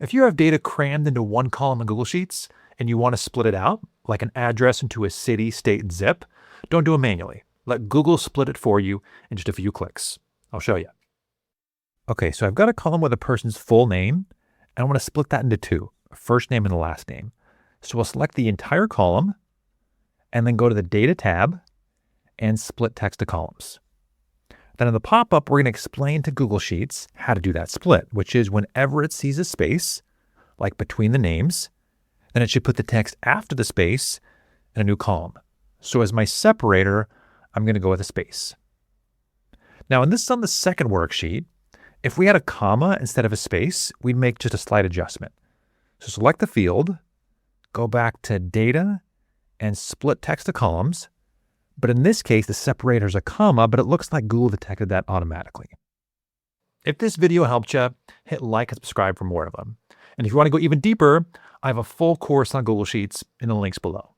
If you have data crammed into one column in Google Sheets and you want to split it out, like an address into a city, state, and zip, don't do it manually. Let Google split it for you in just a few clicks. I'll show you. Okay, so I've got a column with a person's full name, and I want to split that into two, a first name and a last name. So we'll select the entire column and then go to the Data tab and split text to columns. Then in the pop-up, we're going to explain to Google Sheets how to do that split, which is whenever it sees a space, like between the names, then it should put the text after the space in a new column. So as my separator, I'm going to go with a space. Now, and this is on the second worksheet. If we had a comma instead of a space, we'd make just a slight adjustment. So select the field, go back to Data, and split text to columns. But in this case, the separator is a comma, but it looks like Google detected that automatically. If this video helped you, hit like and subscribe for more of them. And if you want to go even deeper, I have a full course on Google Sheets in the links below.